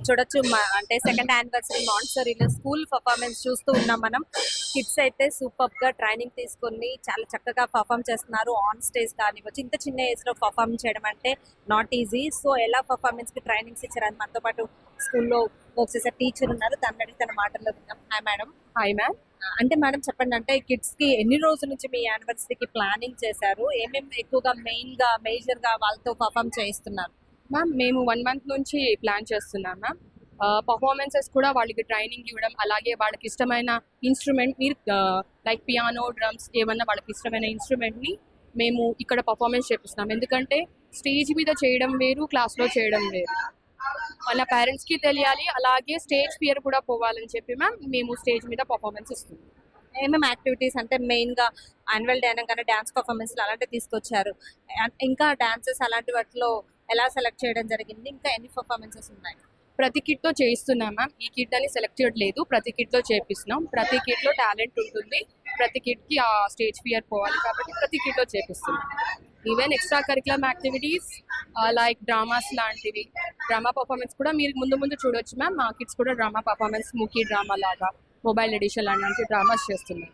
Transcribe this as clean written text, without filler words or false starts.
చూడొచ్చు అంటే second anniversary మాంటెసరీలో school performance చూస్తూ ఉన్నాం మనం. కిడ్స్ అయితే సూపర్ గా ట్రైనింగ్ తీసుకుని చాలా చక్కగా పర్ఫామ్ చేస్తున్నారు. ఆన్ స్టేజ్ కానివ్వచ్చు, ఇంత చిన్న ఏజ్ లో పర్ఫామ్ చేయడం అంటే నాట్ ఈజీ. సో ఎలా పర్ఫార్మెన్స్ కి ట్రైనింగ్స్ ఇచ్చారని మనతో పాటు స్కూల్లో వర్క్ చేసే టీచర్ ఉన్నారు, తన అడిగి తన మాటల్లో విన్నాం. Hi madam. Hi ma'am. అంటే మేడం చెప్పండి, అంటే కిడ్స్ కి ఎన్ని రోజుల నుంచి మీ యానివర్సరీకి ప్లానింగ్ చేశారు? ఏమేమి ఎక్కువగా మేజర్ గా వాళ్ళతో పర్ఫామ్ చేయిస్తున్నారు? మ్యామ్ మేము 1 month నుంచి ప్లాన్ చేస్తున్నాం మ్యామ్. పర్ఫార్మెన్సెస్ కూడా వాళ్ళకి ట్రైనింగ్ ఇవ్వడం, అలాగే వాళ్ళకి ఇష్టమైన ఇన్స్ట్రుమెంట్ మీరు లైక్ పియానో, డ్రమ్స్ ఏమన్నా వాళ్ళకి ఇష్టమైన ఇన్స్ట్రుమెంట్ని మేము ఇక్కడ పర్ఫార్మెన్స్ చేపిస్తున్నాం. ఎందుకంటే స్టేజ్ మీద చేయడం వేరు, క్లాస్లో చేయడం వేరు. మన పేరెంట్స్కి తెలియాలి, అలాగే స్టేజ్ ఫియర్ కూడా పోవాలని చెప్పి మ్యామ్ మేము స్టేజ్ మీద పర్ఫార్మెన్స్ ఇస్తున్నాం. ఏమేమి యాక్టివిటీస్ అంటే మెయిన్ గా యాన్యువల్ డే అనగానే డాన్స్ పర్ఫార్మెన్స్ అలాంటివి తీసుకొచ్చారు. ఇంకా డాన్సెస్ అలాంటి వాటిలో ఎలా సెలెక్ట్ చేయడం జరిగింది? ఇంకా ఎన్ని పర్ఫార్మెన్సెస్ ఉన్నాయి? ప్రతి కిట్లో చేయిస్తున్నాం మ్యామ్. ఈ కిట్ అని సెలెక్ట్ చేయట్లేదు, ప్రతి కిట్లో చేపిస్తున్నాం. ప్రతి కిట్లో టాలెంట్ ఉంటుంది, ప్రతి కిట్కి ఆ స్టేజ్ ఫియర్ పోవాలి కాబట్టి ప్రతి కిట్లో చేపిస్తున్నాం. Even extra curriculum activities like dramas లాంటివి, డ్రామా పర్ఫార్మెన్స్ కూడా మీరు ముందు చూడొచ్చు మ్యామ్. మా కిడ్స్ కూడా డ్రామా పర్ఫార్మెన్స్, మూకీ డ్రామా లాగా, మొబైల్ ఎడిషన్ లాంటి డ్రామాస్ చేస్తున్నాం.